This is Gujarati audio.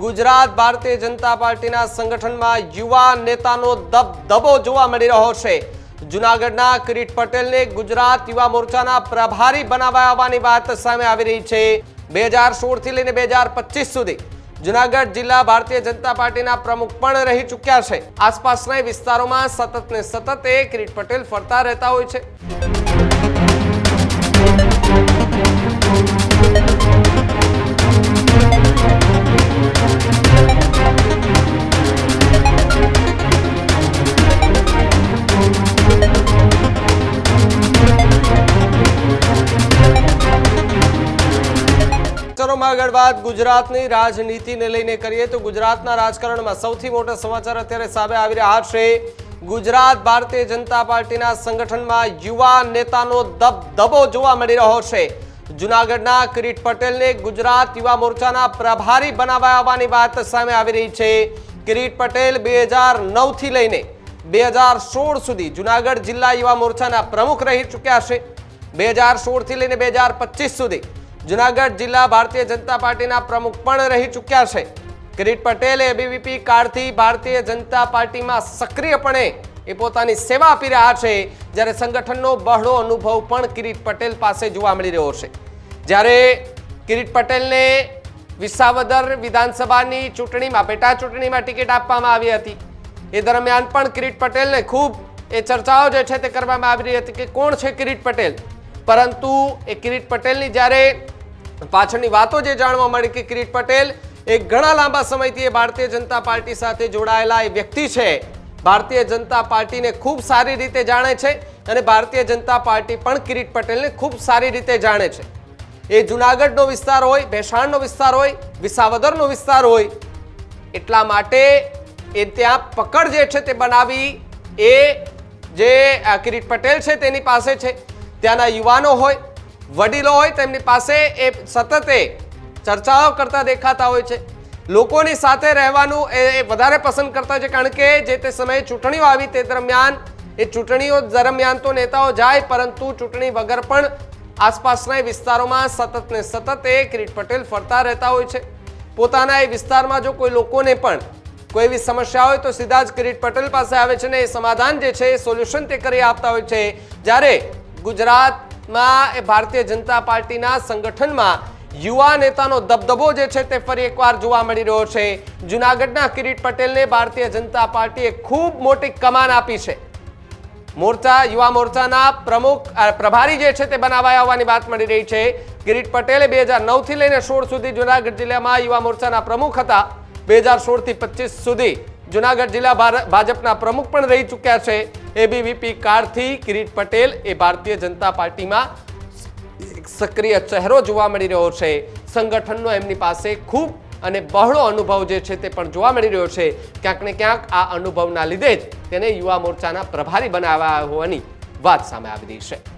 ગુજરાત ભારતીય જનતા પાર્ટીના સંગઠનમાં યુવા નેતાનો દબદબો જોવા મળી રહ્યો છે। જૂનાગઢના કિરીટ પટેલને ગુજરાત યુવા મોરચાના પ્રભારી બનાવાયા હોવાની વાત સામે આવી રહી છે। 2016 થી લઈને 2025 સુધી જૂનાગઢ જિલ્લા ભારતીય જનતા પાર્ટીના પ્રમુખ પણ રહી ચૂક્યા છે। આસપાસના વિસ્તારોમાં સતત ને સતત કિરીટ પટેલ ફરતા રહેતા હોય છે। આગળ વાત ગુજરાતની રાજનીતિને લઈને કરીએ તો ગુજરાતના રાજકારણમાં સૌથી મોટા સમાચાર અત્યારે સામે આવી રહ્યા છે। ગુજરાત ભારતીય જનતા પાર્ટીના સંગઠનમાં યુવા નેતાનો દબદબો જોવા મળી રહ્યો છે। જૂનાગઢના કિરીટ પટેલને ગુજરાત યુવા મોરચાના પ્રભારી બનાવાયા હોવાની વાત સામે આવી રહી છે। કિરીટ પટેલ 2009 થી લઈને 2016 સુધી જૂનાગઢ જિલ્લા યુવા મોરચાના પ્રમુખ રહી ચૂક્યા છે। 2016 થી લઈને 2025 સુધી જૂનાગઢ જિલ્લા ભારતીય જનતા પાર્ટીના પ્રમુખ પણ રહી ચૂક્યા છે। કિરીટ પટેલે એબીવીપી કાળથી ભારતીય જનતા પાર્ટીમાં સક્રિયપણે પોતાની સેવા આપી રહ્યા છે, જ્યારે સંગઠનનો બહોળો અનુભવ પણ કિરીટ પટેલ પાસે જોવા મળી રહ્યો છે। જ્યારે કિરીટ પટેલને વિસાવદર વિધાનસભાની ચૂંટણીમાં પેટા ચૂંટણીમાં ટિકિટ આપવામાં આવી હતી, એ દરમિયાન પણ કિરીટ પટેલને ખૂબ ચર્ચાઓ જે છે તે કરવામાં આવી રહી હતી કે કોણ છે કિરીટ પટેલ, પરંતુ એ કિરીટ પટેલની જ્યારે પાછળની વાતો જે જાણવા મળી કે કિરીટ પટેલ એક ઘણા લાંબા સમયથી ભારતીય જનતા પાર્ટી સાથે જોડાયેલા એ વ્યક્તિ છે, ભારતીય જનતા પાર્ટીને ખૂબ સારી રીતે જાણે છે અને ભારતીય જનતા પાર્ટી પણ કિરીટ પટેલને ખૂબ સારી રીતે જાણે છે। એ જૂનાગઢનો વિસ્તાર હોય, ભેસાણનો વિસ્તાર હોય, વિસાવદરનો વિસ્તાર હોય, એટલા માટે એ ત્યાં પકડ જે છે તે બનાવી એ જે કિરીટ પટેલ છે તેની પાસે છે। ત્યાંના યુવાનો હોય, વડીલો હોય, તેમની પાસે એ સતત ચર્ચાઓ કરતા દેખાતા હોય છે। લોકોની સાથે રહેવાનું એ વધારે પસંદ કરતા છે, કારણ કે જે તે સમયે ચૂંટણીઓ આવી તે દરમિયાન એ ચૂંટણીઓ દરમિયાન તો નેતાઓ જાય, પરંતુ ચૂંટણી વગર પણ આસપાસના વિસ્તારોમાં સતત ને સતત કિરીટ પટેલ ફરતા રહેતા હોય છે। પોતાના એ વિસ્તારમાં જો કોઈ લોકોને પણ કોઈ એવી સમસ્યા હોય તો સીધા જ કિરીટ પટેલ પાસે આવે છે ને એ સમાધાન જે છે એ સોલ્યુશન તે કરી આપતા હોય છે। જ્યારે ગુજરાતમાં ભારતીય જનતા પાર્ટીના સંગઠનમાં યુવા નેતાનો દબદબો જે છે તે ફરી એકવાર જોવા મળી રહ્યો છે। જૂનાગઢના કિરીટ પટેલને ભારતીય જનતા પાર્ટીએ ખૂબ મોટી કમાન આપી છે। યુવા મોરચાના પ્રમુખ પ્રભારી જે છે તે બનાવાયા હોવાની વાત મળી રહી છે। કિરીટ પટેલે 2009 થી લઈને 16 સુધી જૂનાગઢ જિલ્લામાં યુવા મોરચાના પ્રમુખ હતા। 2016 થી 25 સુધી જૂનાગઢ જિલ્લા ભાજપના પ્રમુખ પણ રહી ચૂક્યા છે। એબીવીપી કાળથી કિરીટ પટેલ ભારતીય જનતા પાર્ટીમાં સક્રિય ચહેરો જોવા મળી રહ્યો છે। સંગઠનનો એમની પાસે ખૂબ અને બહોળો અનુભવ જે છે તે પણ જોવા મળી રહ્યો છે। ક્યાંક ને ક્યાંક આ અનુભવના લીધે જ તેને યુવા મોરચાના પ્રભારી બનાવ્યા હોવાની વાત સામે આવી રહી છે।